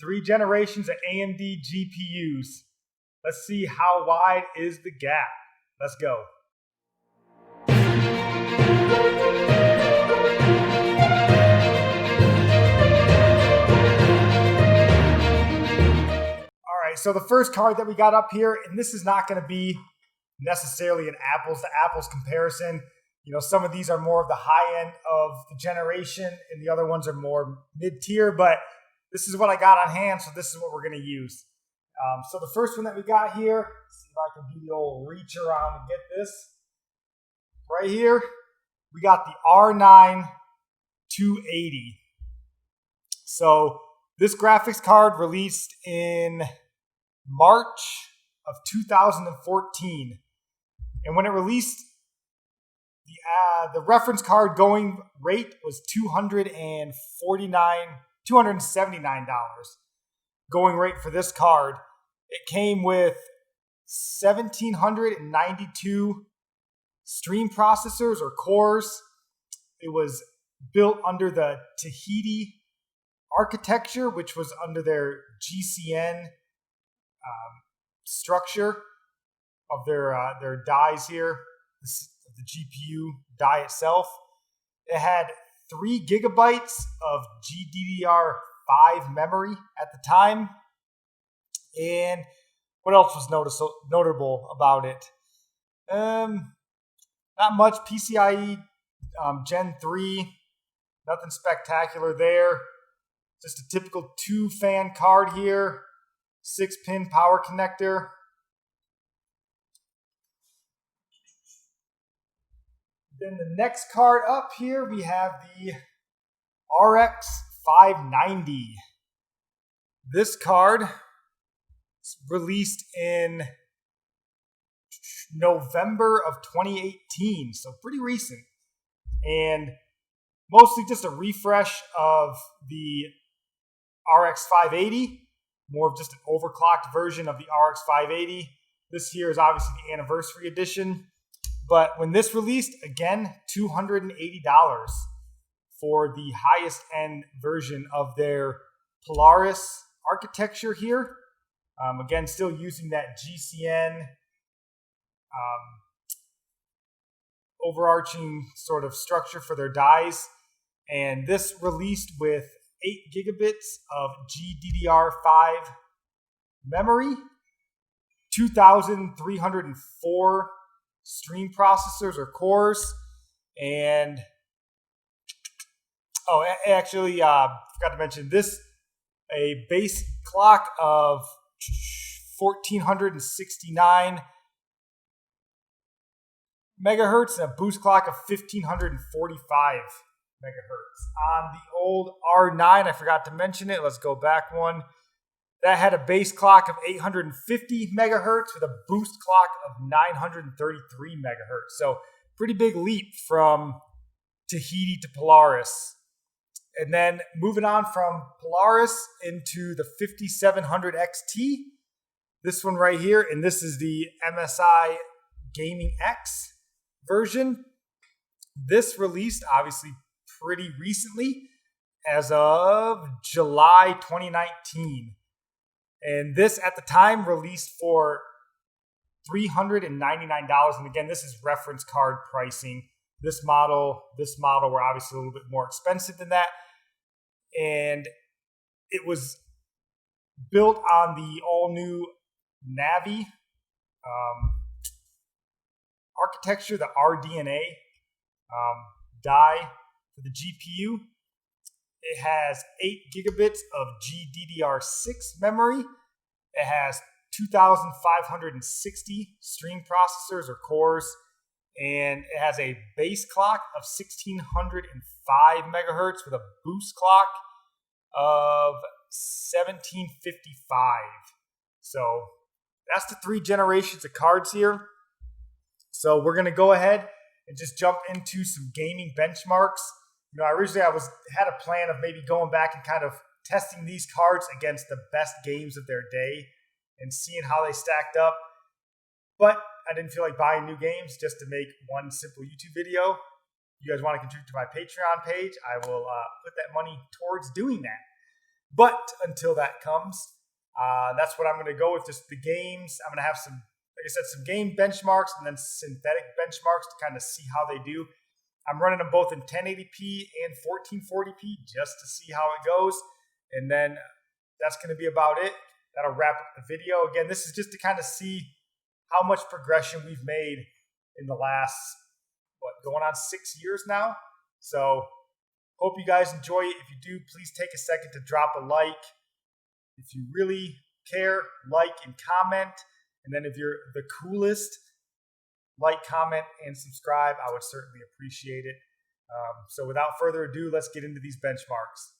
3 generations of AMD GPUs. Let's see how wide is the gap. Let's go. All right, so the first card that we got up here, and this is not going to be necessarily an apples to apples comparison. You know, some of these are more of the high end of the generation and the other ones are more mid-tier, but this is what I got on hand, so this is what we're going to use. So the first one that we got here, let's see if I can do the old reach around and get this. Right here, we got the R9 280. So this graphics card released in March of 2014. And when it released, the reference card going rate was $279 going rate for this card. It came with 1,792 stream processors or cores. It was built under the Tahiti architecture, which was under their GCN structure of their dies here, the GPU die itself. It had 3 gigabytes of GDDR5 memory at the time. And what else was notable about it? Not much. PCIe Gen 3, nothing spectacular there. Just a typical 2-fan card here, 6-pin power connector. Then the next card up here, we have the RX 590. This card is released in November of 2018, so pretty recent. And mostly just a refresh of the RX 580, more of just an overclocked version of the RX 580. This here is obviously the anniversary edition. But when this released, again, $280 for the highest end version of their Polaris architecture here. Again, still using that GCN overarching sort of structure for their dies. And this released with 8 gigabits of GDDR5 memory, 2,304 stream processors or cores, and actually forgot to mention this, a base clock of 1,469 megahertz and a boost clock of 1,545 megahertz. On the old R9, I forgot to mention it. Let's go back one. That had a base clock of 850 megahertz with a boost clock of 933 megahertz. So pretty big leap from Tahiti to Polaris. And then moving on from Polaris into the 5700 XT. This one right here, and this is the Msi Gaming X version. This released obviously pretty recently, as of July 2019. And this, at the time, released for $399. And again, this is reference card pricing. This model were obviously a little bit more expensive than that. And it was built on the all-new Navi architecture, the RDNA die for the GPU. It has 8 gigabits of GDDR6 memory. It has 2,560 stream processors or cores. And it has a base clock of 1,605 megahertz with a boost clock of 1,755. So that's the 3 generations of cards here. So we're going to go ahead and just jump into some gaming benchmarks. You know, originally I had a plan of maybe going back and kind of testing these cards against the best games of their day and seeing how they stacked up. But I didn't feel like buying new games just to make one simple YouTube video. If you guys want to contribute to my Patreon page, I will put that money towards doing that. But until that comes, that's what I'm going to go with, just the games. I'm going to have some, like I said, some game benchmarks and then synthetic benchmarks to kind of see how they do. I'm running them both in 1080p and 1440p just to see how it goes. And then that's going to be about it. That'll wrap up the video. Again, this is just to kind of see how much progression we've made in the last, going on 6 years now. So hope you guys enjoy it. If you do, please take a second to drop a like. If you really care, like and comment. And then if you're the coolest, like, comment, and subscribe. I would certainly appreciate it. So without further ado, let's get into these benchmarks.